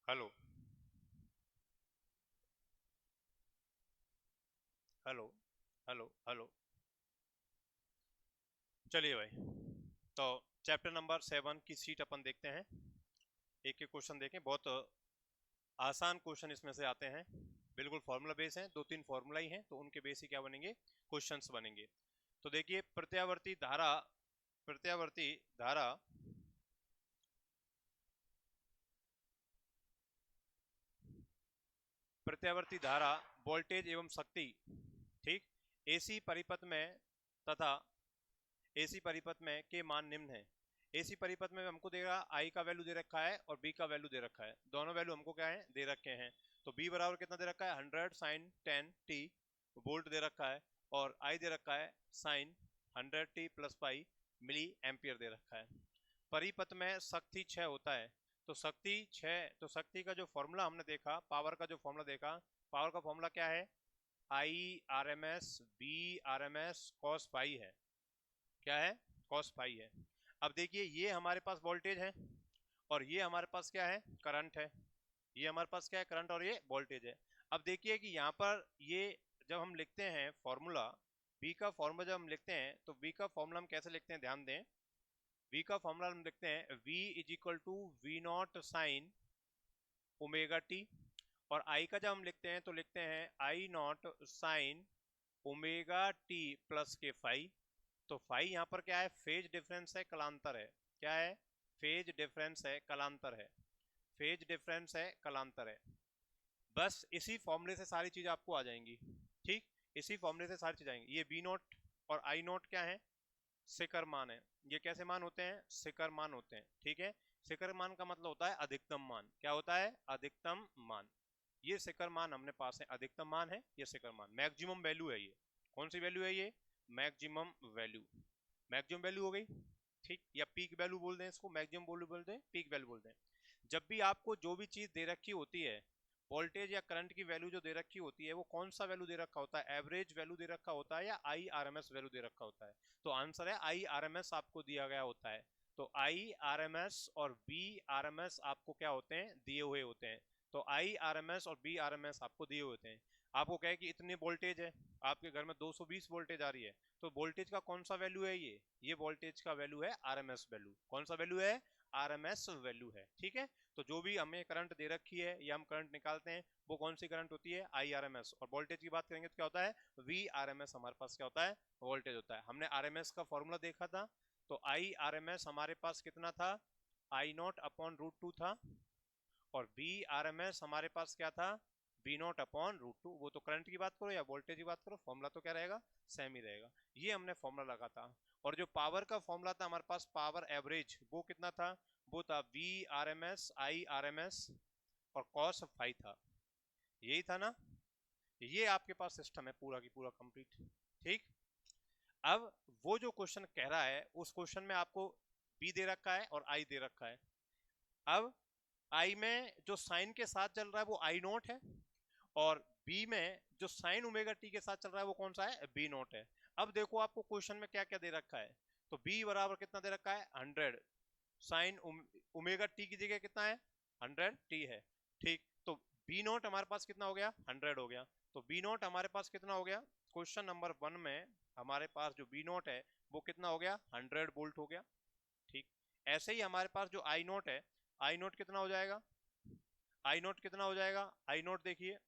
Hello. Hello. Hello. Hello. चलिए भाई, तो चैप्टर नंबर 7 की सीट अपन देखते हैं। एक एक क्वेश्चन देखें, बहुत आसान क्वेश्चन इसमें से आते हैं। बिल्कुल फॉर्मूला बेस हैं, दो तीन फॉर्मूला ही हैं, तो उनके बेस ही क्या बनेंगे, क्वेश्चंस बनेंगे। तो देखिए, प्रत्यावर्ती धारा प्रत्यावर्ती धारा वोल्टेज एवं शक्ति, ठीक, एसी परिपथ में तथा एसी परिपथ में के मान निम्न है। एसी परिपथ में हमको देगा आई का वैल्यू दे रखा है और बी का वैल्यू दे रखा है, दोनों वैल्यू हमको क्या है दे रखे हैं। तो बी बराबर कितना दे रखा है, 100 साइन 10 टी वोल्ट दे रखा है, और आई दे रखा है sine 100 t plus pi milliampere दे रखा है। परिपथ में शक्ति 6 होता है। तो शक्ति का जो फॉर्मूला हमने देखा, पावर का जो फॉर्मूला देखा, पावर का फॉर्मूला क्या है, I R M S V R M S cos pi है। क्या है, कॉस पाई है। अब देखिए, ये हमारे पास वोल्टेज है और ये हमारे पास क्या है, करंट है। ये हमारे पास क्या है, करंट, और ये वोल्टेज है। अब देखिए कि यहाँ पर ये जब हम लिखते हैं फॉर्मूला, बी का फॉर्मूला जब हम लिखते हैं, तो बी का फॉर्मूला हम कैसे लिखते हैं, ध्यान दें। बी का फॉर्मूला हम लिखते हैं v is equal to V naught sine omega t, और आई का जब हम लिखते हैं तो लिखते हैं I naught sine omega t plus के फाई। तो फाई यहाँ पर क्या है, फेज डिफरेंस है, कलांतर है। क्या है, फेज डिफरेंस है, कलांतर है। फेज डिफरेंस है, कलांतर है। बस इसी फॉर्मूले से सारी चीज आपको आ जाएंगी। ठीक, इसी फॉर्मूले से सारी चीज आएंगी। ये बी नोट और आई नोट क्या है, शिखर मान है। ये कैसे मान होते हैं, शिखर मान होते हैं। ठीक है, शिखर मान का मतलब होता है अधिकतम मान। क्या होता है, अधिकतम मान। ये शिखर मान हमने पास है, अधिकतम मान है ये शिखर मान, मैक्सिमम वैल्यू है ये। कौन सी वैल्यू है ये, मैक्सिमम वैल्यू। मैक्सिमम वैल्यू हो गई, ठीक, या पीक वैल्यू बोल दें इसको, मैक्सिमम वैल्यू बोल दें, पीक वैल्यू बोल दें। जब भी आपको जो भी चीज दे रखी होती है, वोल्टेज या करंट की वैल्यू जो दे रखी होती है, वो कौन सा वैल्यू दे रखा होता है, एवरेज वैल्यू दे रखा होता है या I R M S value दे रखा होता है। तो आंसर है आई आर एम एस आपको दिया गया होता है। तो आई आर एम एस और बी आर एम एस आपको क्या होते हैं, दिए हुए होते हैं। तो आई आर एम एस और बी आर एम एस आपको दिए होते हैं। आपको कहे कि इतनी वोल्टेज है, आपके घर में 220 वोल्टेज आ रही है, तो वोल्टेज का कौन सा वैल्यू है, ये वोल्टेज का वैल्यू है आरएमएस वैल्यू। कौन सा वैल्यू है, आरएमएस वैल्यू है। ठीक है, तो जो भी हमें करंट दे रखी है या हम करंट निकालते हैं, वो कौन सी करंट होती है, आई आर एम एस। और वोल्टेज की बात करेंगे तो क्या होता है, वी आर एम एस हमारे पास क्या होता है, वोल्टेज होता है। हमने आर एम एस का फॉर्मूला देखा था, तो आई आर एम एस हमारे पास कितना था, आई नॉट अपॉन रूट टू था, और बी आर एम एस हमारे पास क्या था, V naught upon root two. वो तो करंट की बात करो या वोल्टेज की बात करो, फॉर्मूला तो क्या रहेगा, सेम ही रहेगा। ये हमने फॉर्मूला लगा था। और जो पावर का फॉर्मूला था हमारे पास, पावर एवरेज, वो कितना था, वो था V R M S I R M S और कॉस फाई था। यही था ना। ये आपके पास सिस्टम है पूरा की पूरा कंप्लीट। ठीक, अब वो जो क्वेश्चन कह रहा है, उस क्वेश्चन में आपको बी दे रखा है और आई दे रखा है। अब आई में जो साइन के साथ चल रहा है वो आई नोट है, और बी में जो साइन ओमेगा टी के साथ चल रहा है वो कौन सा है, बी नोट है। अब देखो आपको क्वेश्चन में क्या क्या दे रखा है। तो बी बराबर कितना दे रखा है, 100 साइन ओमेगा टी की जगह कितना है, 100 टी है। ठीक, तो बी नोट हमारे पास कितना हो गया, 100 हो गया। तो बी नोट हमारे पास कितना हो गया, क्वेश्चन नंबर 1 में हमारे पास जो बी नोट है वो कितना हो गया, 100 वोल्ट हो गया। ठीक, ऐसे ही हमारे पास जो आई नोट है, आई नोट कितना हो जाएगा, आई नोट कितना हो जाएगा, आई नोट देखिए,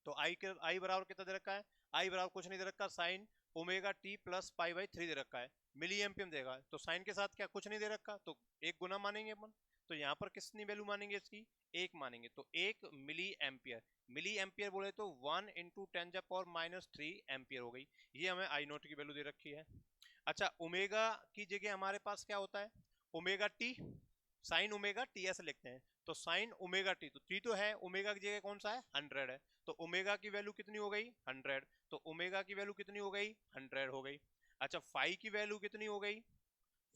तो आई बराबर कितना दे रखा है, आई बराबर कुछ नहीं दे रखा, sign omega t plus pi by 3 दे रखा है, मिली एम्पियम देगा। तो साइन के साथ क्या कुछ नहीं दे रखा, तो एक गुना मानेंगे अपन। तो यहाँ पर कितनी वैल्यू मानेंगे इसकी, एक मानेंगे, तो एक मिली एम्पियर। मिली एम्पियर बोले तो 1 × 10⁻³ एम्पियर हो गई। ये हमें आई नोट की वैल्यू दे रखी है। अच्छा, ओमेगा की जगह हमारे पास क्या होता है, omega T, sign omega T ऐसे लिखते हैं। तो साइन ओमेगा टी, तो टी तो है, ओमेगा की जगह कौन सा है, 100 है। तो ओमेगा की वैल्यू कितनी हो गई, 100। तो ओमेगा की वैल्यू कितनी हो गई, 100 हो गई। अच्छा, फाई की वैल्यू कितनी हो गई,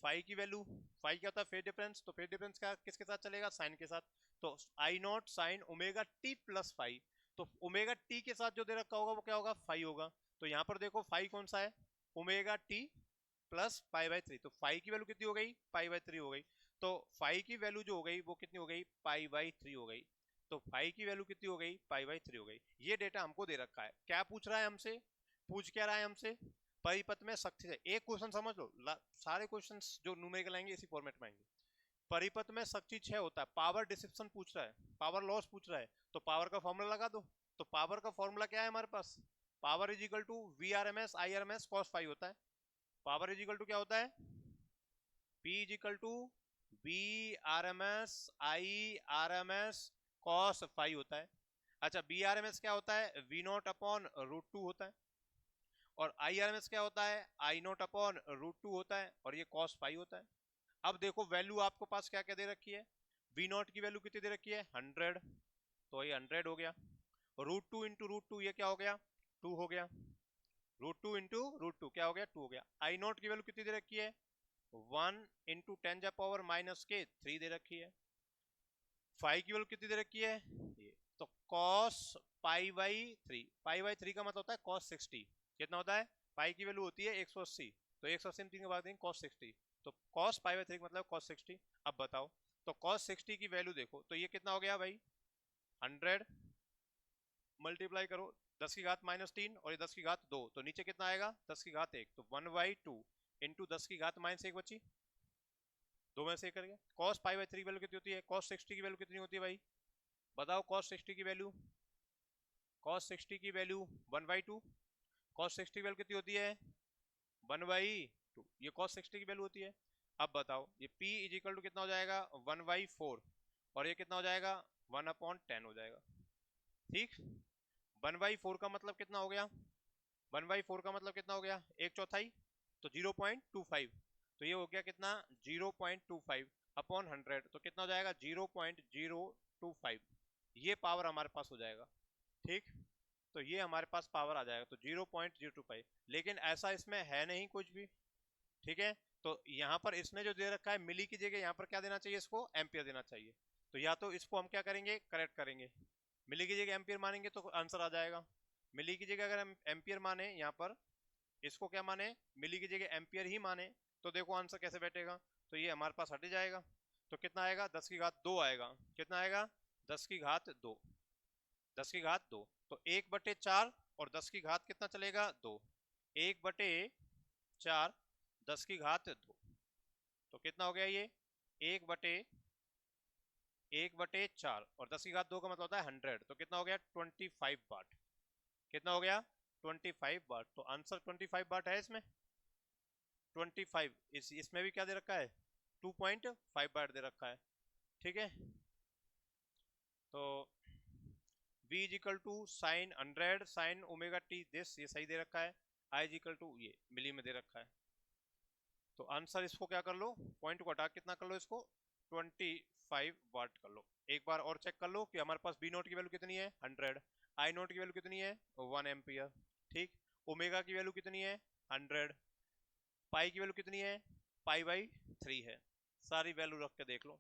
फाई की वैल्यू, फाई क्या होता है, फेज डिफरेंस। तो फेज डिफरेंस क्या किसके साथ चलेगा, साइन के साथ। तो I naught sine omega t plus phi. तो ओमेगा टी के साथ जो दे रखा होगा वो क्या होगा, फाई होगा। तो यहां पर देखो फाई कौन सा है, omega t plus pi by 3। तो फाई की वैल्यू कितनी हो गई, पाई बाई 3 हो गई। तो फाई की वैल्यू जो हो गई वो कितनी हो गई, π/3 हो गई। तो फाई की वैल्यू कितनी हो गई, π/3 हो गई। ये डेटा हमको दे रखा है, क्या पूछ रहा है हमसे, पूछ क्या रहा है हमसे, परिपथ में शक्ति से। एक क्वेश्चन समझ लो, सारे क्वेश्चन जो न्यूमेरिकल आएंगे इसी फॉर्मेट में आएंगे। परिपथ में शक्ति 6 होता है, पावर डिसिप्शन पूछ रहा है, पावर लॉस पूछ रहा है, तो पावर का फॉर्मूला लगा दो। तो पावर का फॉर्मूला क्या है हमारे पास, power is equal to VRMS IRMS cos phi होता है। पावर इज इक्वल टू क्या होता है, P is equal to VRMS IRMS cos phi होता है। अच्छा, VRMS क्या होता है, V0/√2 होता है, और IRMS क्या होता है, I0/√2 होता है, और ये cos फाई होता है। अब देखो वैल्यू आपको पास क्या क्या दे रखी है, V0 की वैल्यू कितनी दे रखी है, 100, तो ये 100 हो गया। √2 इंटू √2 ये क्या हो गया, 2 हो गया। √2 इंटू √2 क्या हो गया, 2 हो गया। I0 की वैल्यू कितनी दे रखी है, 1 इंटू 10⁻⁻³ दे रखी है। फाई की वैल्यू कितनी दे रखी है, ये तो cos π/3, π/3 का मतलब होता है cos 60। कितना होता है, पाई की वैल्यू होती है 180, तो 180 में 3 के बाद देंगे cos 60, तो cos π/3 का मतलब cos 60। अब बताओ, तो cos 60 की वैल्यू देखो, तो ये कितना हो गया भाई, 100 मल्टीप्लाई करो 10 की घात -3 और ये 10 की घात 2, तो नीचे कितना आएगा 10 की घात 1, तो 1/2 इंटू 10 की घात -1 बची, दो में से एक करके। cos π/3 की वैल्यू कितनी होती है, cos 60 की वैल्यू कितनी होती है भाई, बताओ cos 60 की वैल्यू, cos 60 की वैल्यू 1/2, cos 60 की वैल्यू कितनी होती है 1/2, ये cos 60 की वैल्यू होती है। अब बताओ ये P इज इक्वल टू कितना हो जाएगा 1/4, और ये कितना हो जाएगा 1/10 हो जाएगा। ठीक, 1/4 का मतलब कितना हो गया, 1/4 का मतलब कितना हो गया, 1/4, तो 0.25, तो ये हो गया कितना 0.25/100, तो कितना हो जाएगा 0.025, ये पावर हमारे पास हो जाएगा। ठीक, तो ये हमारे पास पावर आ जाएगा, तो 0.025, लेकिन ऐसा इसमें है नहीं कुछ भी। ठीक है, तो यहाँ पर इसने जो दे रखा है मिली की जगह यहाँ पर क्या देना चाहिए, इसको एम्पियर देना चाहिए। तो या तो इसको हम क्या करेंगे, करेक्ट करेंगे, मिली की जगह एम्पियर मानेंगे तो आंसर आ जाएगा। मिली की जगह अगर हम एम्पियर माने यहाँ पर, इसको क्या माने, मिली की जगह एम्पियर ही माने, तो देखो आंसर कैसे बैठेगा, तो ये हमारे पास हट जाएगा। तो कितना आएगा 10 की घात 2 आएगा, कितना आएगा 10 की घात 2, 10 की घात 2, तो 1/4 और 10 की घात कितना चलेगा 2, 1/4 10 की घात 2, तो कितना हो गया ये 1/4 और 10 की घात 2 का मतलब होता है 100, तो कितना हो गया 25 वाट, कितना हो गया 25 वाट। तो आंसर 25 वाट है इसमें, 25, इसमें भी क्या दे रखा है 2.5 वाट दे रखा है। ठीक है, तो V is equal to sine 100 sine omega t this, ये सही दे रखा है। I इज इक्वल टू ये मिली में दे रखा है। तो आंसर इसको क्या कर लो, पॉइंट को हटा कितना कर लो इसको 25 वाट कर लो। एक बार और चेक कर लो कि हमारे पास B नोट की वैल्यू कितनी है 100, I नोट की वैल्यू कितनी है 1 एम्पियर। ठीक, ओमेगा की वैल्यू कितनी है 100, पाई की वैल्यू कितनी है π/3 है। सारी वैल्यू रख के देख लो,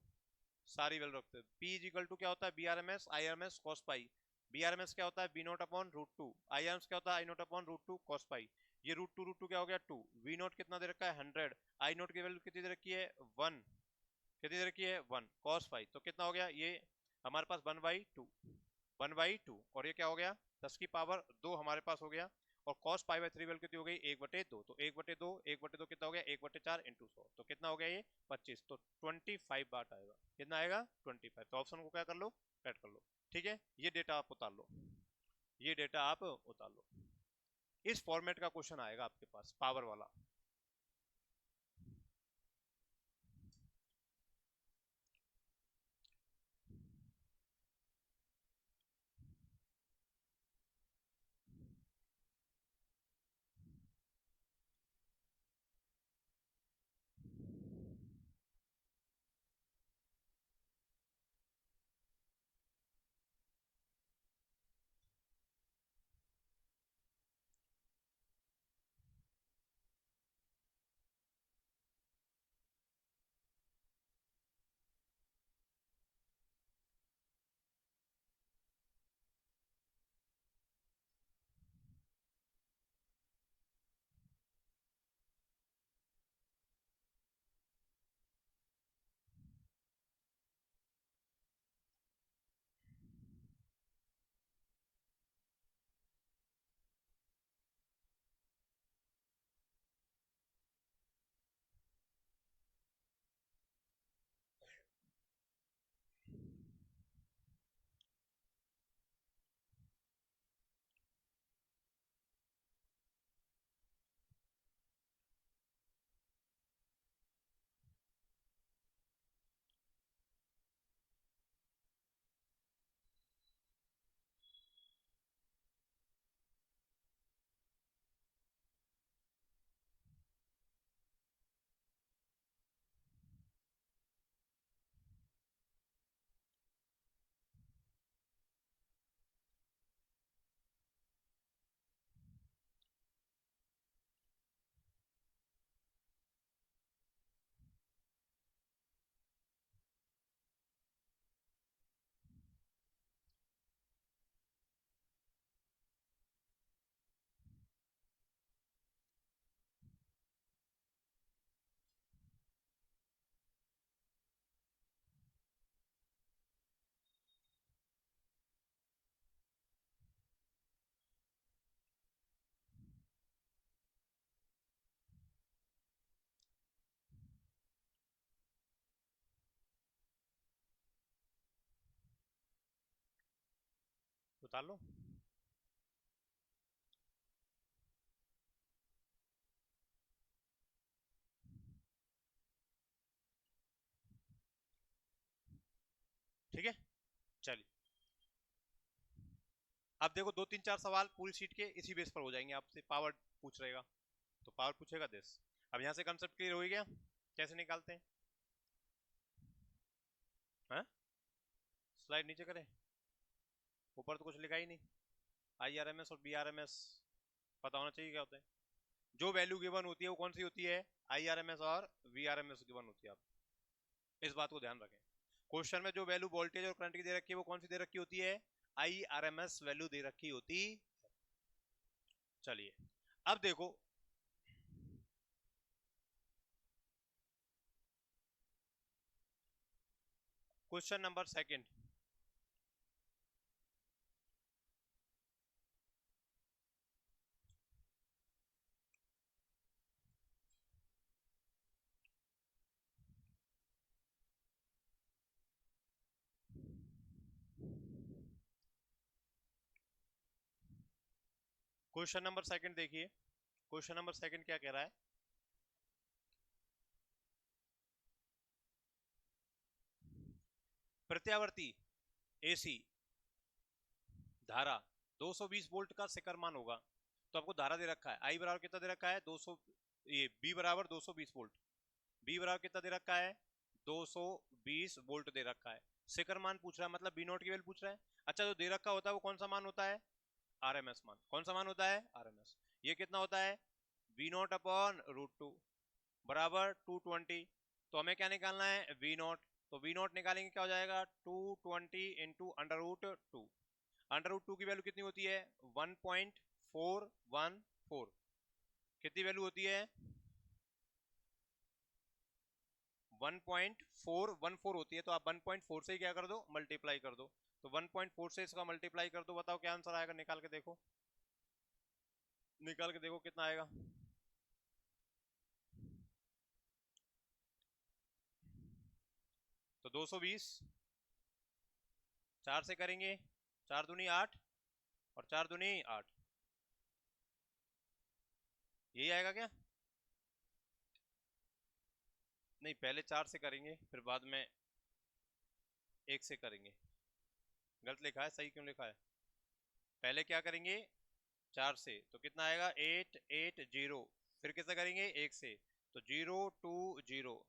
सारी वैल्यू रखते हैं। P इज इक्वल टू क्या होता है VRMS IRMS cos पाई, VRMS क्या होता है V0/√2, IRMS क्या होता है I0/√2 cos पाई, ये √2 क्या हो गया 2, V नोट कितना दे रखा है 100, I नोट की वैल्यू कितनी दे रखी है 1, कितनी दे रखी है 1 cos पाई, तो कितना हो गया ये हमारे पास 1/2, 1/2, और ये क्या हो गया 10 की पावर 2 हमारे पास हो गया, और cos π/3 वैल्यू कितनी हो गई 1/2, तो 1/2 1/2 कितना हो गया 1/4 इंटू 100, तो कितना हो गया ये 25, तो 25 वाट आएगा। कितना आएगा 25, तो ऑप्शन को क्या कर लो, कट कर लो। ठीक है, ये डेटा आप उतार लो, ये डेटा आप उतार लो, इस फॉर्मेट का क्वेश्चन आएगा आपके पास पावर वाला। बता लो। ठीक है, चलिए अब देखो 2 3 4 सवाल पूरी शीट के इसी बेस पर हो जाएंगे। आपसे पावर पूछ रहेगा तो पावर पूछेगा दिस। अब यहाँ से कंसेप्ट क्लियर हो गया कैसे निकालते हैं। हाँ, स्लाइड नीचे करें, ऊपर तो कुछ लिखा ही नहीं। IRMS और BRMS पता होना चाहिए क्या होता है। जो वैल्यू गिवन होती है वो कौन सी होती है, IRMS और VRMS गिवन होती है। आप इस बात को ध्यान रखें। क्वेश्चन में जो वैल्यू वोल्टेज और करंट की दे रखी है वो कौन सी दे रखी होती है, IRMS वैल्यू दे रखी होती। चलिए अब देखो question number second. Question number second देखिए, क्वेश्चन नंबर सेकंड क्या कह रहा है। प्रत्यावर्ती AC धारा 220 वोल्ट का शिखर मान होगा। तो आपको धारा दे रखा है I बराबर कितना दे रखा है 200, ये B बराबर 220 वोल्ट, B बराबर कितना दे रखा है 220 वोल्ट दे रखा है। शिखर मान पूछ रहा है मतलब B नॉट की वैल्यू पूछ रहा है। अच्छा जो दे रखा होता है वो कौन सा मान होता है, RMS मान। कौन सा मान होता है, RMS। ये कितना होता है V नॉट अपॉन √2 बराबर 220। तो हमें क्या निकालना है V नॉट। तो V नॉट निकालेंगे क्या हो जाएगा 220 इंटू √2। √2 की वैल्यू कितनी होती है 1.414। कितनी वैल्यू होती है 1.414 होती है। तो आप 1.4 से ही क्या कर दो मल्टीप्लाई कर दो। तो 1.4 से इसका मल्टीप्लाई कर दो, बताओ क्या आंसर आएगा। निकाल के देखो, निकाल के देखो कितना आएगा। तो 220 4 से करेंगे, 4 दूनी 8 और 4 दूनी 8, यही आएगा क्या। नहीं पहले 4 से करेंगे फिर बाद में 1 से करेंगे। गलत लिखा है, सही क्यों लिखा है। पहले क्या करेंगे 4 से, तो कितना आएगा 880। फिर किससे करेंगे 1 से, तो 020,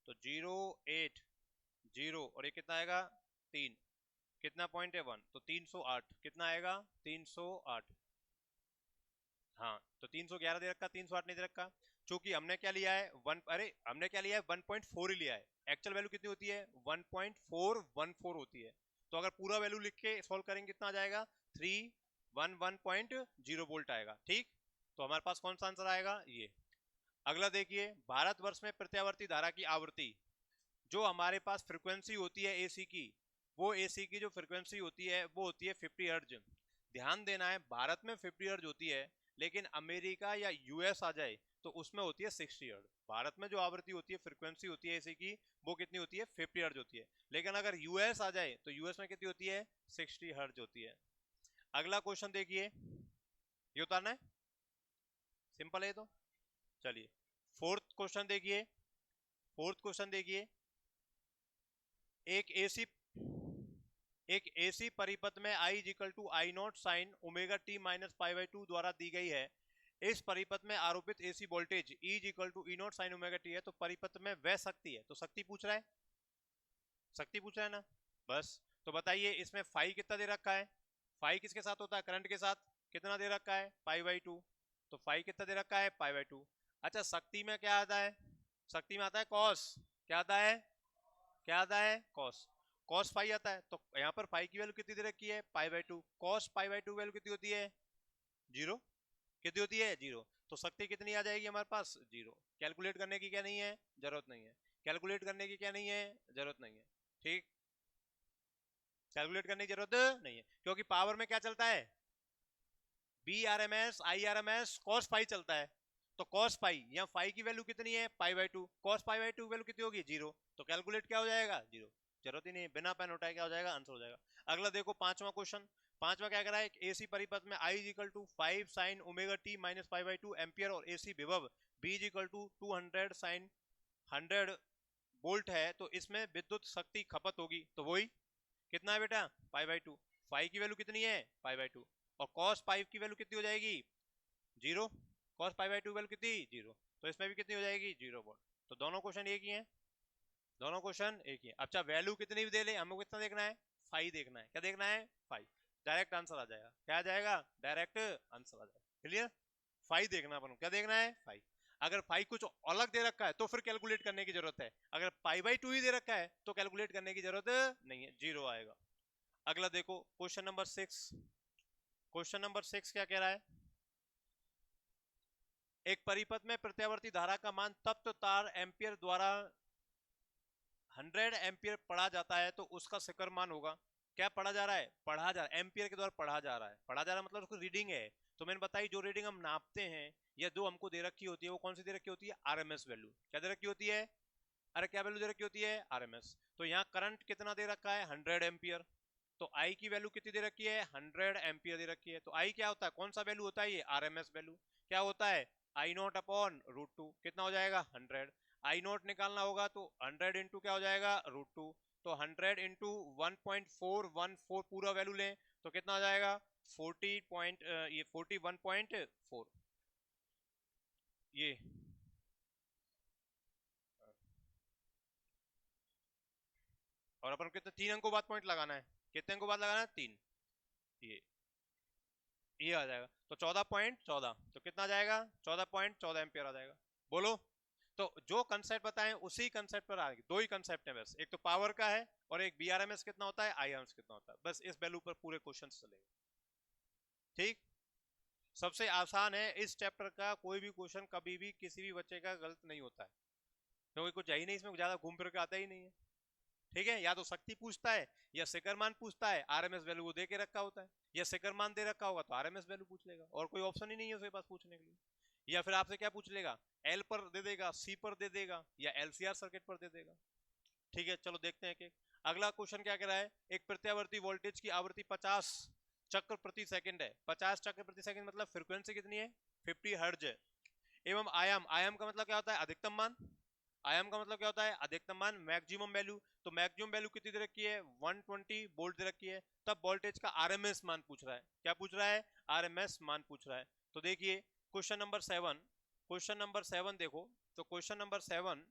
तो 080 और ये कितना आएगा 3। कितना पॉइंट है 1, तो 308। कितना आएगा 308। हाँ तो 311 दे रखा, 308 नहीं दे रखा। चूंकि हमने क्या लिया है हमने क्या लिया है 1.4 ही लिया है। एक्चुअल वैल्यू कितनी होती है 1.414 होती है। तो अगर पूरा वैल्यू लिख के सॉल्व करेंगे कितना आ जाएगा 311.0 वोल्ट आएगा। ठीक, तो हमारे पास कौन सा आंसर आएगा ये। अगला देखिए, भारतवर्ष में प्रत्यावर्ती धारा की आवृत्ति, जो हमारे पास फ्रीक्वेंसी होती है AC की, वो AC की जो फ्रीक्वेंसी होती है वो होती है 50 हर्ट्ज। ध्यान देना है भारत में 50 हर्ट्ज होती है, लेकिन अमेरिका या US आ जाए तो उसमें होती है 60 हर्ट्ज। भारत में जो आवृत्ति होती है फ्रीक्वेंसी होती है AC की वो कितनी होती है 50 हर्ट्ज होती है, लेकिन अगर US आ जाए तो US में कितनी होती है 60 हर्ट्ज होती है। अगला क्वेश्चन देखिए, ये उतारना है, सिंपल है तो। चलिए फोर्थ क्वेश्चन देखिए, फोर्थ क्वेश्चन देखिए। एक AC एक AC परिपथ में I equal to I naught sine omega t minus π/2 द्वारा दी गई है। इस परिपथ में आरोपित AC voltage E equal to E naught sine omega t है। तो परिपथ में वह शक्ति है, तो शक्ति पूछ रहा है, शक्ति पूछ रहा है ना। बस तो बताइए इसमें फाई कितना दे रखा है, फाई किसके साथ होता है करंट के साथ, कितना दे रखा है π/2। तो फाई कितना दे रखा है π/2। अच्छा शक्ति में क्या आता है, शक्ति में आता है कॉस, क्या आता है, क्या आता है कॉस, कॉस फाई आता है। तो यहाँ पर फाई की वैल्यू कितनी दे रखी है π/2, कॉस π/2 वैल्यू कितनी होती है 0। कितनी होती है 0। तो शक्ति कितनी आ जाएगी हमारे पास 0। कैलकुलेट करने की क्या नहीं है जरूरत नहीं है, कैलकुलेट करने की क्या नहीं है जरूरत नहीं है। ठीक, कैलकुलेट करने की जरूरत नहीं है क्योंकि पावर में क्या चलता है BRMS IRMS cos फाई चलता है। तो cos फाई, यहाँ फाई की वैल्यू कितनी है π/2, cos π/2 वैल्यू कितनी होगी 0। तो कैलकुलेट क्या हो जाएगा 0, जरूरत ही नहीं, बिना पेन उठाए क्या हो जाएगा आंसर हो जाएगा। अगला देखो पांचवा क्वेश्चन, पांचवा क्या करा है, एसी परिपथ में I is equal to 5 sine omega t minus 5/2 ampere और एसी विभव B is equal to 200 sine 100 volt है, तो इसमें विद्युत शक्ति खपत होगी, तो वही कितना है बेटा, 5/2। फाइव की वैल्यू कितनी है, 5/2, और cos 5 की वैल्यू कितनी हो जाएगी, 0। cos 5/2 वैल्यू कितनी, 0, तो इसमें भी कितनी हो जाएगी, 0 वोल्ट। तो दोनों क्वेश्चन एक ही हैं, दोनों क्वेश्चन एक ही है। अच्छा वैल्यू कितनी भी दे ले, हमको कितना देखना है, 5 देखना है। क्या देखना है, 5। डायरेक्ट आंसर आ जाएगा, क्या आ जाएगा, डायरेक्ट आंसर आ जाएगा। क्लियर, 5 देखना अपन, क्या देखना है, 5। अगर 5 कुछ अलग दे रखा है तो फिर कैलकुलेट करने की जरूरत है, अगर π/2 ही दे रखा है तो कैलकुलेट करने की जरूरत नहीं है, 0 आएगा। अगला देखो क्वेश्चन नंबर 6। क्वेश्चन नंबर 6 क्या कह रहा है, एक परिपथ में प्रत्यावर्ती धारा का मान तप्त तार एम्पियर द्वारा 100 एम्पियर पढ़ा जाता है तो उसका शिखर मान होगा। क्या पढ़ा जा रहा है, पढ़ा जा रहा है, एम्पियर के द्वारा पढ़ा जा रहा है, पढ़ा जा रहा है मतलब उसको रीडिंग है। तो मैंने बताई जो रीडिंग हम नापते हैं या जो हमको दे रखी होती है वो कौन सी दे रखी होती है, आरएमएस वैल्यू। क्या दे रखी होती है, अरे क्या वैल्यू दे रखी होती है, आरएमएस। तो यहाँ करंट कितना दे रखा है, 100 एम्पियर, तो आई की वैल्यू कितनी दे रखी है, 100 एम्पियर दे रखी है। तो आई क्या होता है, कौन सा वैल्यू होता है, ये आरएमएस वैल्यू। क्या होता है, आई नॉट अपॉन √2, कितना हो जाएगा, 100। आई नॉट निकालना होगा तो 100 इंटू क्या हो जाएगा, √2। तो 100 इंटू 1.414 पूरा वैल्यू लें तो कितना हो जाएगा, 41.4 ये। और अपन कितने 3 अंकों बाद पॉइंट लगाना है, कितने अंकों बाद लगाना है, 3, ये आ जाएगा। तो 14.14, तो कितना आ जाएगा, 14.14 एम्पियर आ जाएगा। बोलो, तो जो कंसेप्ट बताएं उसी कंसेप्ट पर आएंगे, दो ही कंसेप्ट है बस, एक तो पावर का है और एक बीआरएमएस कितना होता है, आईआरएमएस कितना होता है, बस इस वैल्यू पर पूरे क्वेश्चन चलेंगे। ठीक, सबसे आसान है इस चैप्टर का, कोई भी क्वेश्चन कभी भी किसी भी बच्चे का गलत नहीं होता है, क्योंकि कुछ है ही नहीं इसमें, ज्यादा घूम फिर के आता ही नहीं है। ठीक है, या तो शक्ति पूछता है या शिखर मान पूछता है, आरएमएस वैल्यू वो दे के रखा होता है, या शिखर मान दे रखा होगा तो आरएमएस वैल्यू पूछ लेगा, और कोई ऑप्शन ही नहीं है उसके पास पूछने के लिए। या फिर आपसे क्या पूछ लेगा, एल पर दे देगा, सी पर दे देगा, या एलसीआर सर्किट पर दे देगा। ठीक है, चलो देखते हैं कि अगला क्वेश्चन क्या कह रहा है, एक प्रत्यावर्ती वोल्टेज की आवृत्ति 50 चक्र प्रति सेकंड है। 50 चक्र प्रति सेकंड मतलब फ्रीक्वेंसी कितनी है, 50 हर्ट्ज है। एवं आयाम, आयाम का मतलब क्या होता है, अधिकतम मान, आयाम का मतलब क्या होता है, अधिकतम मान, मैक्सिमम वैल्यू। तो मैक्सिमम वैल्यू कितनी दे रखी है, 120 वोल्ट दे रखी है। तब वोल्टेज का आरएमएस मान पूछ रहा है, क्या पूछ रहा है, आरएमएस मान पूछ रहा है। तो देखिए क्वेश्चन नंबर 7, क्वेश्चन नंबर 7 देखो, तो क्वेश्चन नंबर 7,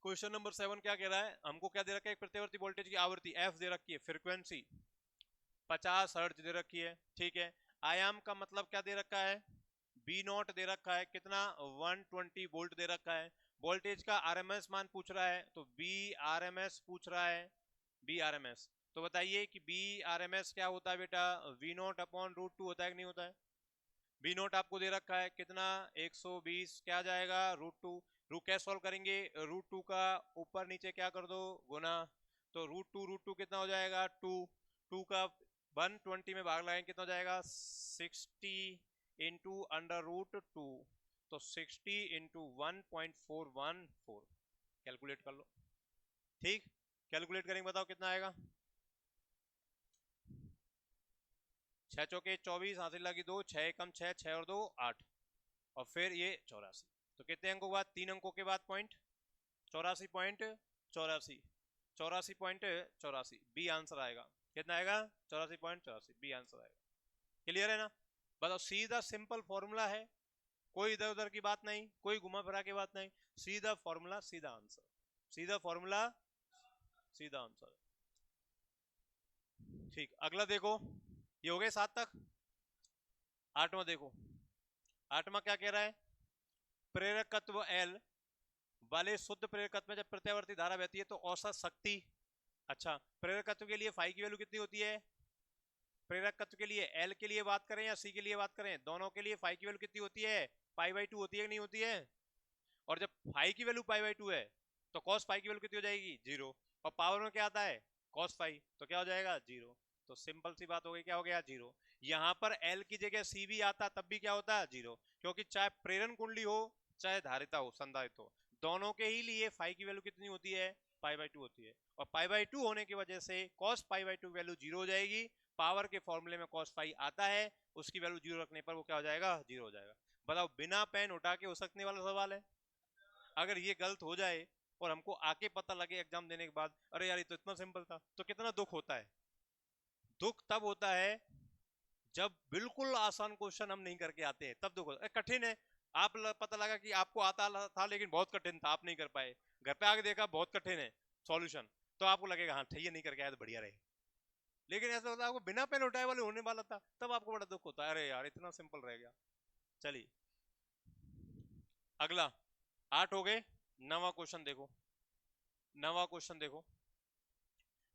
क्वेश्चन नंबर 7 क्या कह रहा है, हमको क्या दे रखा है, एक प्रत्यावर्ती वोल्टेज की आवृत्ति एफ दे रखी है, फ्रीक्वेंसी 50 हर्ट्ज दे रखी है। ठीक है, आयाम का मतलब क्या दे रखा है, बी नॉट दे रखा है, कितना, 120 वोल्ट दे रखा है। वोल्टेज का आरएमएस मान पूछ रहा है, तो बी आरएमएस पूछ रहा है, बी आरएमएस। तो बताइए कि बी आरएमएस क्या होता है बेटा, वी नॉट अपॉन √2 होता है कि नहीं होता है। बी नॉट आपको दे रखा है कितना, 120, क्या आ जाएगा, √2। रू कैसे सॉल्व करेंगे, √2 का ऊपर नीचे क्या कर दो, गुना, तो √2 कितना हो जाएगा, 2। 2 का 120 में भाग लगाएंगे कितना हो जाएगा, 60 इंटू √2, तो 60 इंटू 1.414, कैलकुलेट कर लो। ठीक, कैलकुलेट करेंगे, बताओ कितना आएगा, 6 चौके 24, हासिल लगी 2, 6 कम 6, 6 और 2 8, और फिर ये 84। तो कितने अंकों के बाद, 3 अंकों के बाद पॉइंट, 84.84, 84.84, बी आंसर आएगा, कितना आएगा, 84.84, बी आंसर आएगा। क्लियर है ना, बताओ, सीधा सिंपल फॉर्मूला है, कोई इधर उधर की बात नहीं, कोई घुमा फिरा की बात नहीं, सीधा फॉर्मूला सीधा आंसर, सीधा फॉर्मूला सीधा आंसर। ठीक, अगला देखो, ये हो गए 7 तक। 8वां देखो, 8वां क्या कह रहा है, प्रेरकत्व L वाले शुद्ध प्रेरकत्व में जब प्रत्यावर्ती धारा बहती है तो औसत शक्ति, अच्छा प्रेरकत्व के लिए फाई की वैल्यू कितनी होती है, प्रेरकत्व के लिए L के लिए बात करें या C के लिए बात करें, दोनों के लिए फाई की वैल्यू कितनी होती है, π/2 होती है कि नहीं होती है। और जब फाई की वैल्यू π/2 है तो cos फाई की वैल्यू कितनी हो जाएगी, 0, और पावर में क्या आता है, cos फाई, तो क्या हो जाएगा, 0। तो सिंपल सी बात हो गई, क्या हो गया, 0। यहाँ पर L की जगह C भी आता तब भी क्या होता है, 0, क्योंकि चाहे प्रेरण कुंडली हो चाहे धारिता हो, संधारित हो, दोनों के ही लिए फाई की वैल्यू कितनी होती है, π/2 होती है, और π/2 होने की वजह से cos π/2 वैल्यू 0 हो जाएगी, पावर के फॉर्मूले में cos फाई आता है, उसकी वैल्यू 0 रखने पर वो क्या हो जाएगा, 0 हो जाएगा। बताओ, बिना पेन उठा के हो सकने वाला सवाल है। अगर ये गलत हो जाए और हमको आके पता लगे एग्जाम देने के बाद, अरे यार ये तो इतना सिंपल था, तो कितना दुख होता है। दुख तब होता है जब बिल्कुल आसान क्वेश्चन हम नहीं करके आते हैं, तब दुख होता है। कठिन है, पता लगा कि आपको आता था लेकिन बहुत कठिन था, आप नहीं कर पाए, घर पे आके देखा बहुत कठिन है सॉल्यूशन, तो आपको लगेगा हाँ ठीक है, नहीं करके आया तो बढ़िया रहे। लेकिन ऐसा होता है आपको बिना पेन उठाए वाले होने वाला था, तब आपको बड़ा दुख होता है, अरे यार इतना सिंपल रह गया। चलिए अगला, 8 हो गए। नवा क्वेश्चन देखो, नवा क्वेश्चन देखो।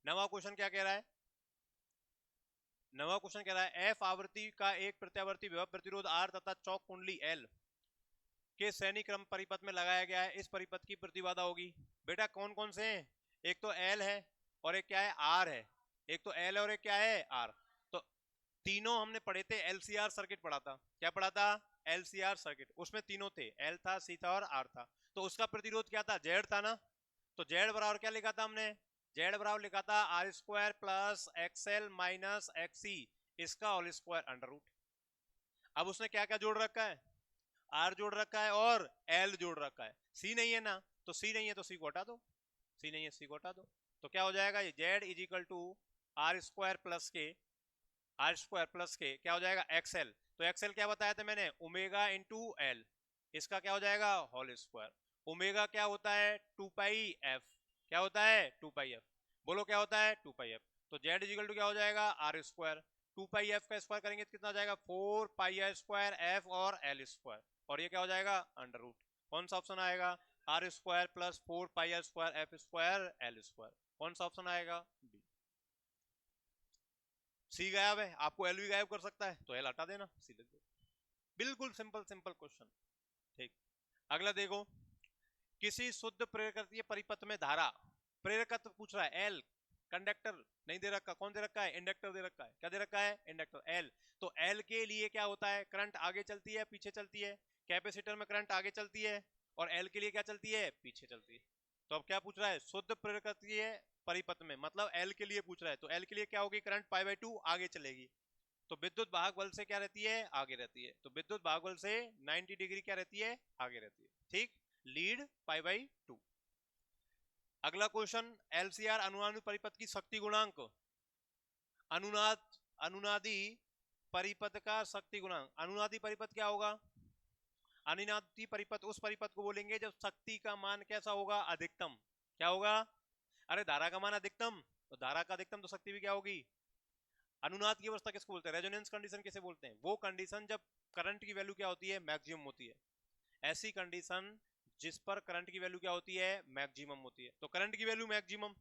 नवा क्वेश्चन क्या कह रहा है, नवा क्वेश्चन कह रहा है एफ आवृत्ति का एक प्रत्यावर्ती विभव प्रतिरोध आर तथा चौक कुंडली एल के श्रेणी क्रम परिपथ में लगाया गया है, इस परिपथ की प्रतिबाधा होगी। बेटा कौन कौन से हैं, एक तो एल है और एक क्या है, आर है। एक तो एल और एक क्या है, आर। तो तीनों हमने पढ़े थे, एलसीआर सर्किट पढ़ा था। क्या पढ़ा था, एलसीआर सर्किट। उसमें तीनों थे, एल था, सी था और आर था। तो उसका प्रतिरोध क्या था, जेड था ना। तो जेड बराबर क्या लिखा था हमने, जेड बराबर लिखा था R square plus XL minus XC, इसका होल स्क्वायर अंडर रूट। अब उसने क्या क्या जोड़ रखा है, आर जोड़ रखा है और एल जोड़ रखा है। सी नहीं है ना, तो सी नहीं है तो सी को हटा दो, सी नहीं है सी को हटा दो। तो क्या हो जाएगा, ये Z is equal to R square plus के, आर स्क्वायर प्लस के क्या हो जाएगा, एक्सएल। तो एक्सएल क्या बताया था मैंने, ओमेगा इंटू एल, इसका क्या हो जाएगा, होल स्क्वायर। ओमेगा क्या होता है, 2 पाई एफ। क्या होता है, 2 पाई एफ। बोलो क्या होता है, 2 पाई एफ। तो जेड इक्वल टू क्या हो जाएगा, आर स्क्वायर। 2 पाई एफ का स्क्वायर करेंगे तो कितना हो जाएगा, 4 पाई आर स्क्वायर एफ और एल स्क्वायर, और ये क्या हो जाएगा, अंडर रूट। कौन सा ऑप्शन आएगा, R square plus 4 pi R square F square L square. कौन सा ऑप्शन आएगा, बी। सी गायब है, आपको एल भी गायब कर सकता है, तो एल हटा देना, सी लिख दो। बिल्कुल सिंपल सिंपल क्वेश्चन। ठीक, अगला देखो, किसी शुद्ध प्रेरकत्वीय परिपथ में धारा, प्रेरकत्व पूछ रहा है, एल कंडक्टर नहीं दे रखा, कौन दे रखा है, इंडक्टर दे रखा है। क्या दे रखा है, इंडक्टर एल। तो एल के लिए क्या होता है, करंट आगे चलती है पीछे चलती है, कैपेसिटर में करंट आगे चलती है, और एल के लिए क्या चलती है, पीछे चलती है। तो अब क्या पूछ रहा है, शुद्ध प्रेरकत्वीय परिपथ में, मतलब एल के लिए पूछ रहा है। तो एल के लिए क्या होगी, करंट पाई बाई 2 आगे चलेगी। तो विद्युत वाहक बल से क्या रहती है, आगे रहती है। तो विद्युत वाहक बल से 90 डिग्री क्या रहती है, आगे रहती है। ठीक, लीड पाई बाई 2। अगला क्वेश्चन, एलसीआर अनुनादी परिपथ की शक्ति गुणांक, अनुनादी परिपथ का शक्ति गुणांक। अनुनादी परिपथ क्या होगा, अनुनादी परिपथ उस परिपथ को बोलेंगे जब शक्ति का मान कैसा होगा, अधिकतम। क्या होगा, अरे धारा का मान अधिकतम, तो धारा का अधिकतम तो शक्ति भी क्या होगी। अनुनाद की अवस्था किसको बोलते हैं, रेजोनेंस कंडीशन किसे बोलते हैं, वो कंडीशन जब करंट की वैल्यू क्या होती है, मैक्सिमम होती है। ऐसी कंडीशन जिस पर करंट की वैल्यू क्या होती है, मैक्सिमम होती है। तो करंट की वैल्यू मैक्सिमम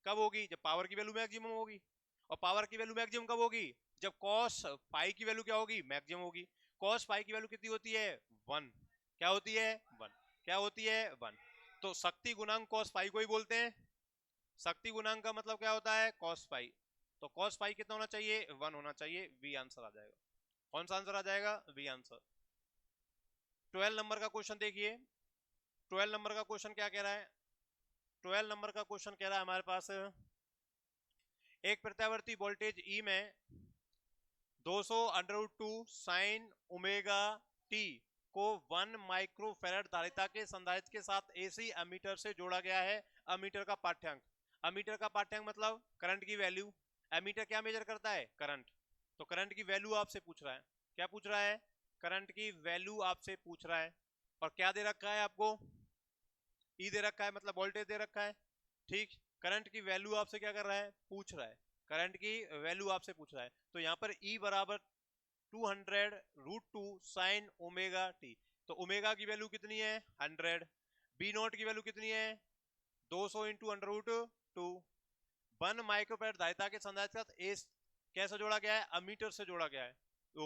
कब होगी, जब पावर की वैल्यू मैक्सिमम होगी। और पावर की वैल्यू मैक्सिमम कब होगी, जब कॉस पाई की वैल्यू क्या होगी, मैक्सिमम होगी। कॉस पाई की वैल्यू कितनी होती है, 1। क्या होती है, 1। क्या होती है, 1। तो शक्ति गुणांक कॉस पाई को ही बोलते हैं। शक्ति गुणांक का मतलब क्या होता है, कॉस पाई। तो कॉस पाई कितना होना चाहिए, 1 होना चाहिए। वी आंसर आ जाएगा। कौन सा आंसर आ जाएगा, वी आंसर। 12 नंबर का क्वेश्चन देखिए, 12 नंबर का क्वेश्चन क्या कह रहा है, 12 नंबर का क्वेश्चन कह रहा है हमारे पास, एक प्रत्यावर्ती वोल्टेज ई में 200 under root 2 sine omega t को 1 माइक्रोफैराड धारिता के संधारित्र के साथ एसी अमीटर से जोड़ा गया है। अमीटर का पाठ्यांक, अमीटर का पाठ्यांक मतलब करंट की वैल्यू। एमीटर क्या मेजर करता है, करंट। तो करंट की वैल्यू आपसे पूछ रहा है, क्या पूछ रहा है, करंट की वैल्यू आपसे पूछ रहा है। और क्या दे रखा है आपको, ई दे रखा है, मतलब वोल्टेज दे रखा है। ठीक, करंट की वैल्यू आपसे क्या कर रहा है, पूछ रहा है। करंट की वैल्यू आपसे पूछ रहा है। तो यहाँ पर ई बराबर 200 रूट 2 साइन ओमेगा टी। तो ओमेगा की वैल्यू कितनी है, 100। बी नॉट की वैल्यू कितनी है, 200 इंटू अंडर रूट 2। 1 माइक्रोफैराड धारिता के संधारित्र के साथ एस कैसे जोड़ा गया है, अमीटर से जोड़ा गया है। तो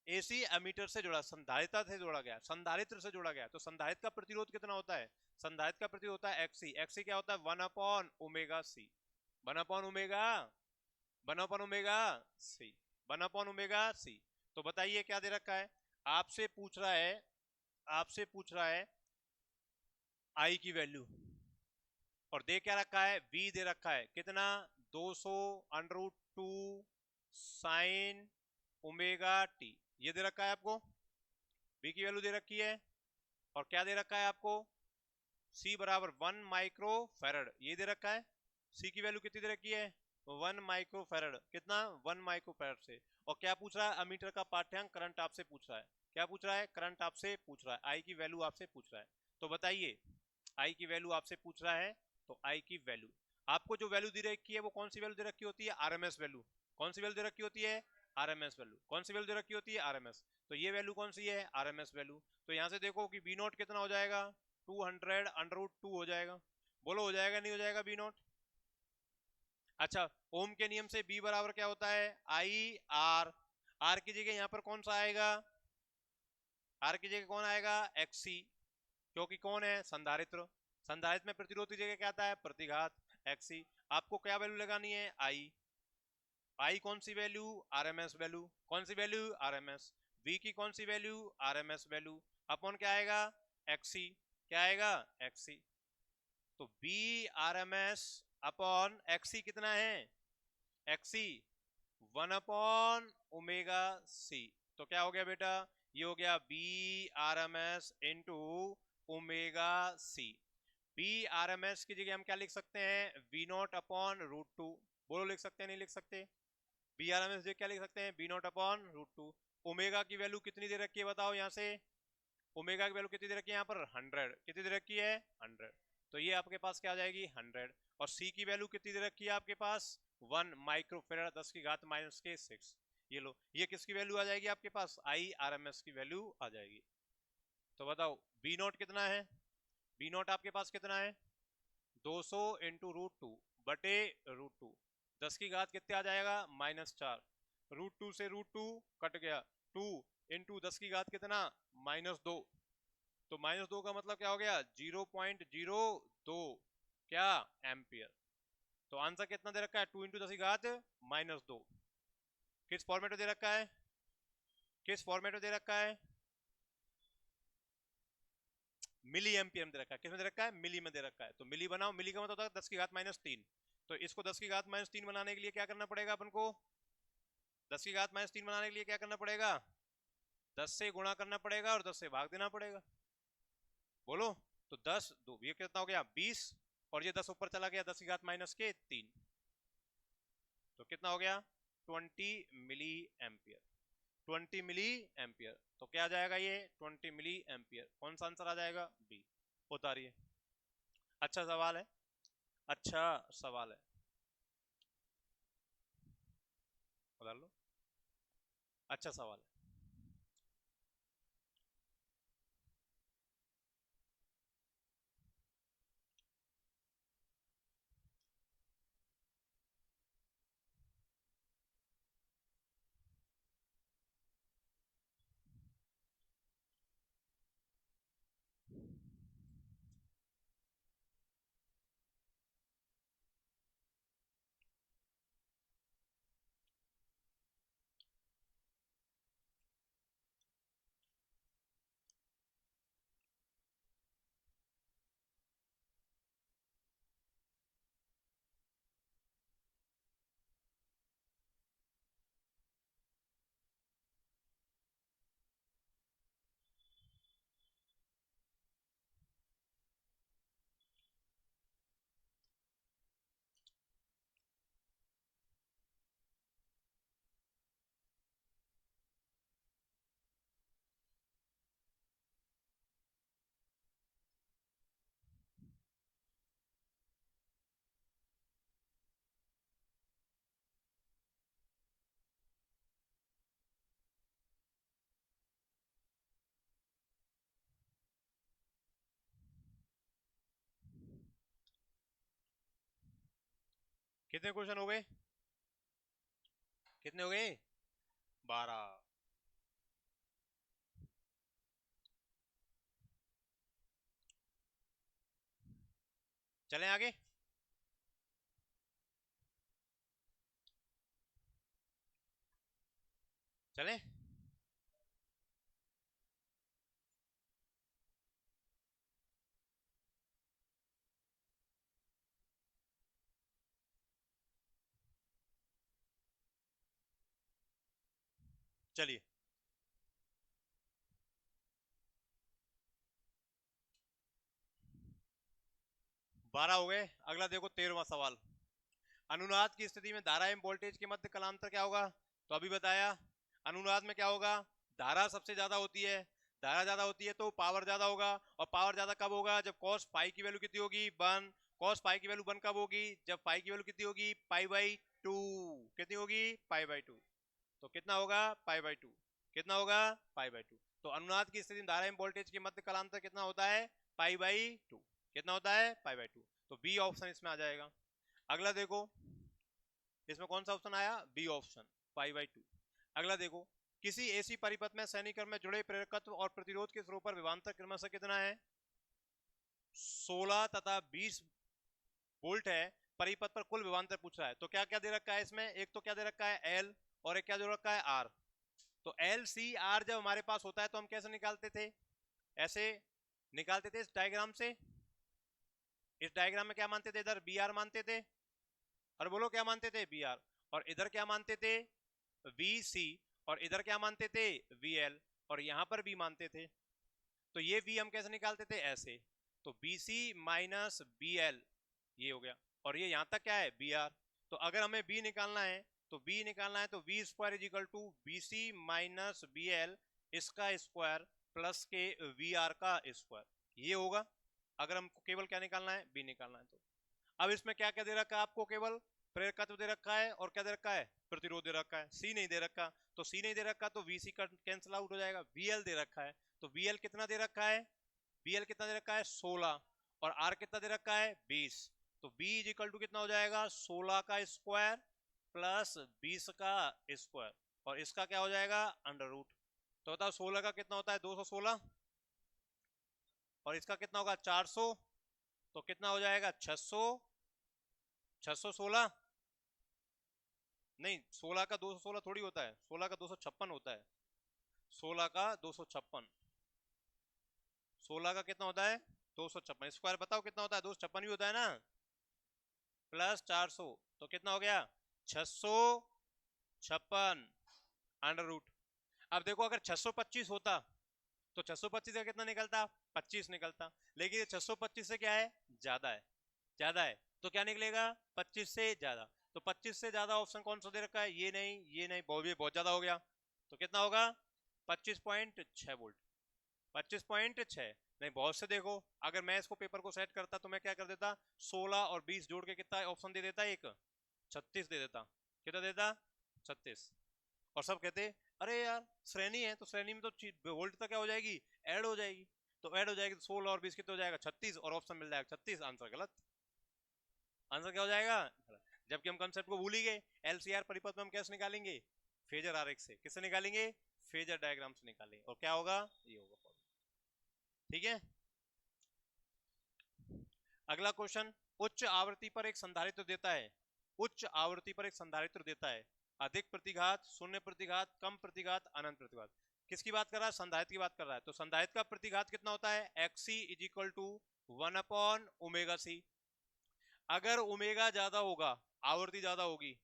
एसी अमीटर से जोड़ा, संधारित्र से जोड़ा गया, संधारित्र से जोड़ा गया। तो संधारित्र का प्रतिरोध कितना होता है, संधारित्र का प्रतिरोध होता है एक्सी। एक्सी क्या होता है, 1 upon omega C, 1 upon omega, 1 upon omega C, 1 upon omega C. तो बताइए क्या दे रखा है, आपसे पूछ रहा है, आपसे पूछ रहा है आई की वैल्यू, और दे क्या रखा है, वी दे रखा है कितना, 200 under root 2 sine omega t, ये दे रखा है आपको, बी की वैल्यू दे रखी है, और क्या दे रखा है आपको, सी बराबर 1 माइक्रो फेरड, ये दे रखा है। सी की वैल्यू कितनी दे रखी है, 1 माइक्रो फेरड, कितना, 1 माइक्रो फेरड से। और क्या पूछ रहा है, अमीटर का पाठ्यांक करंट आपसे पूछ रहा है, क्या पूछ रहा है, करंट आपसे पूछ रहा है, आई की वैल्यू आपसे पूछ रहा है। तो बताइए, आई की वैल्यू आपसे पूछ रहा है, तो आई की वैल्यू, आपको जो वैल्यू दे रखी है वो कौन सी वैल्यू दे रखी होती है, आरएमएस वैल्यू। कौन सी वैल्यू दे रखी होती है, आरएमएस वैल्यू। कौन सी वैल्यू दे रखी होती है, आरएमएस। तो ये वैल्यू कौन सी है, आरएमएस वैल्यू। तो यहां से देखो कि बी नॉट कितना हो जाएगा, 200 अंडर रूट 2 हो जाएगा। बोलो हो जाएगा नहीं हो जाएगा बी नॉट। अच्छा, ओम के नियम से बी बराबर क्या होता है, आई आर। आर की जगह यहां पर कौन सा आएगा, आर की जगह कौन आएगा, एक्सी, क्योंकि कौन है, संधारित्र। संधारित्र में प्रतिरोध की जगह क्या आता है, प्रतिघात, एक्सी। आपको क्या वैल्यू लगानी है, आई। आई कौन सी वैल्यू, आरएमएस वैल्यू। कौन सी वैल्यू, आरएमएस। वी की कौन सी वैल्यू, आरएमएस वैल्यू, अपॉन क्या आएगा, एक्सी। क्या आएगा, एक्सी। तो बी आरएमएस अपॉन एक्सी कितना है, एक्सी 1 अपॉन ओमेगा सी। तो क्या हो गया बेटा, ये हो गया V RMS into omega C. V RMS की जगह हम क्या लिख सकते हैं, V naught upon root two. बोलो लिख सकते हैं नहीं लिख सकते, बी आरएमएस जगह क्या लिख सकते हैं, V naught upon root two. Omega की वैल्यू कितनी दे रखी है बताओ यहाँ से, ओमेगा की वैल्यू कितनी दे रखी है यहाँ पर, 100। कितनी दे रखी है, 100। तो ये आपके पास क्या आ जाएगी, 100। और सी की वैल्यू कितनी दे रखी है आपके पास, 1 माइक्रोफेराड 10 की घात माइनस के 6। ये लो, ये किसकी वैल्यू आ जाएगी आपके पास, आई आरएमएस की वैल्यू आ जाएगी। तो बताओ बी नॉट कितना है, बी नॉट आपके पास कितना है, 200 इंटू रूट टू बटे रूट टू, 10 की घात कितने आ जाएगा, -4। रूट टू से रूट टू कट गया, 2 इंटू 10 की घात कितना, -2। तो -2 का मतलब क्या हो गया, 0.02 क्या, एम्पियर। तो आंसर कितना दे रखा है, 2 इंटू 10 की घात -2। किस फॉर्मेट में दे रखा है, किस फॉर्मेट में दे रखा है, मिली एम्पियर में दे रखा है। किस में दे रखा है, मिली में दे रखा है। तो मिली बनाओ, मिली का मतलब होता है 10 की घात -3। तो इसको 10 की घात -3 बनाने के लिए क्या करना पड़ेगा अपन को, 10 की घात -3 बनाने के लिए क्या करना पड़ेगा, 10 से गुणा करना पड़ेगा और 10 से भाग देना पड़ेगा। बोलो, तो 10 दो, ये कितना हो गया 20, और ये 10 ऊपर चला गया 10 की घात -3, तो कितना हो गया 20 मिली एम्पियर। 20 milli ampere. तो क्या आ जाएगा ये 20 मिली एम्पियर। कौन सा आंसर आ जाएगा, बी। उतारिए, अच्छा सवाल है, अच्छा सवाल है, उतार लो, अच्छा सवाल है। कितने क्वेश्चन हो गए, कितने हो गए, 12। चलें आगे, चलें। चलिए, 12 हो गए। अगला देखो 13वां सवाल। अनुनाद की स्थिति में धारा एवं वोल्टेज के मध्य कलांतर क्या होगा? तो अभी बताया। अनुनाद में क्या होगा? धारा सबसे ज्यादा होती है, धारा ज्यादा होती है तो पावर ज्यादा होगा। और पावर ज्यादा कब होगा? जब cos फाई की वैल्यू कितनी होगी? 1। cos फाई की वैल्यू 1 कब होगी? जब फाई की वैल्यू कितनी होगी? पाई बाई 2। कितनी होगी? पाई बाई 2। तो कितना होगा? पाई बाई 2। कितना होगा? पाई बाई 2। तो अनुनाद की स्थिति में धारा एवं वोल्टेज के मध्य कलांतर कितना होता है? पाई बाई 2। कितना होता है? पाई बाई 2। तो बी ऑप्शन इसमें आ जाएगा। अगला देखो, इसमें कौन सा ऑप्शन आया? B option, pi by 2। अगला देखो, किसी एसी परिपथ में सैनिकर्म में जुड़े प्रेरकत्व और प्रतिरोध के स्वरूप पर विभवांतर क्रमशः कितना है? 16 तथा 20 वोल्ट है। परिपथ पर कुल विभवांतर पूछ रहा है, तो क्या क्या दे रखा है इसमें? एक तो क्या दे रखा है? एल, और एक क्या दे रखा है? आर। तो एल सी आर जब हमारे पास होता है तो हम कैसे निकालते थे? ऐसे निकालते थे इस डायग्राम से। इस डायग्राम में क्या मानते थे? इधर बी आर मानते थे, और बोलो क्या मानते थे? V R. और इधर क्या मानते थे? V C. और इधर क्या मानते थे? V L. और यहां पर भी मानते थे। तो ये वी हम कैसे निकालते थे? ऐसे। तो V C minus V L, ये हो गया। और ये यहां तक क्या है? V R. तो अगर हमें बी निकालना है, तो बी निकालना है तो V square is equal to V C minus V L, इसका स्क्वायर प्लस के वी आर का स्क्वायर, ये होगा। अगर हमको केवल क्या निकालना है? बी निकालना है तो। अब इसमें क्या क्या दे रखा है आपको? केवल प्रेरकत्व दे रखा है, और क्या दे रखा है? प्रतिरोध दे रखा है। सी नहीं दे रखा। तो सी नहीं दे रखा तो वीसी का कैंसिल आउट हो जाएगा। वीएल दे रखा है, तो वीएल कितना दे रखा है? वीएल कितना दे रखा है? 16। और आर कितना दे रखा है? 20। तो बी इज इक्वल टू कितना हो जाएगा? 16 का स्क्वायर प्लस 20 का स्क्वायर, और इसका क्या हो जाएगा? Under root. तो बताओ 16 का कितना होता है? 216। और इसका कितना होगा? 400। तो कितना हो जाएगा? 600। 616 नहीं, 16 का 216 थोड़ी होता है, 16 का 256 होता है। 16 का 256। 16 का कितना होता है? 256। स्क्वायर बताओ कितना होता है? 256 भी होता है ना। प्लस 400, तो कितना हो गया? 656 अंडर रूट। अब देखो, अगर 625 होता तो 625 का कितना निकलता? 25 निकलता। लेकिन ये 625 से क्या है? ज्यादा है। ज्यादा है तो क्या निकलेगा? 25 से ज्यादा। तो 25 से ज्यादा ऑप्शन कौन सा दे रखा है? ये नहीं, ये नहीं, बहुत ज्यादा हो गया। तो कितना होगा? 25.6 वोल्ट। 25.6 नहीं, बहुत से। देखो, अगर मैं इसको पेपर को सेट करता तो मैं क्या कर देता? 16 और 20 जोड़ के कितना ऑप्शन दे देता? एक 36 दे देता। कितना देता? 36। और सब कहते अरे यार श्रेणी है, तो श्रेणी में तो वोल्ट तक क्या हो जाएगी? ऐड हो जाएगी। तो ऐड हो जाएगी तो 16 और 20 कितना हो जाएगा? 36, और ऑप्शन मिल जाएगा 36। आंसर गलत। आंसर क्या हो जाएगा? जबकि हम कंसेप्ट को भूल ही गए। एलसीआर परिपथ में हम कैसे निकालेंगे? फेजर आरेख से। किससे निकालेंगे? फेजर डायग्राम से निकालेंगे। और क्या होगा? ये होगा। ठीक है। अगला क्वेश्चन, उच्च आवृत्ति पर एक संधारित्र देता है। उच्च आवृत्ति पर एक संधारित्र देता है। अधिक प्रतिघात, शून्य प्रतिघात, कम प्रतिघात, अनंत प्रतिघात। किसकी बात कर रहा है? संधारित्र की बात कर रहा है। तो संधारित्र का प्रतिघात कितना होता है? XC is equal to 1 upon omega C. अगर ओमेगा ज्यादा होगा, आवृत्ति ज्यादा होगी,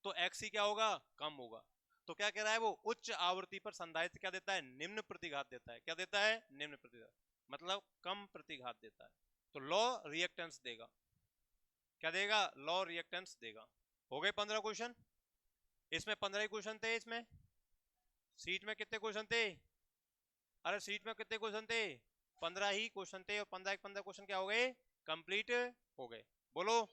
तो एक्सी क्या होगा? कम होगा। तो क्या कह रहा है वो? उच्च आवृत्ति पर संधारित्र क्या देता है? निम्न प्रतिघात देता है। क्या देता है? निम्न प्रतिघात, मतलब कम प्रतिघात देता है। तो लॉ रिएक्टेंस देगा। क्या देगा? लॉ रिएक्टेंस देगा। हो गए 15 क्वेश्चन। इसमें 15 ही क्वेश्चन थे। इसमें सीट में कितने क्वेश्चन थे? अरे सीट में कितने क्वेश्चन थे? 15 ही क्वेश्चन थे, और 15 क्वेश्चन क्या हो गए? कंप्लीट हो गए। बोलो।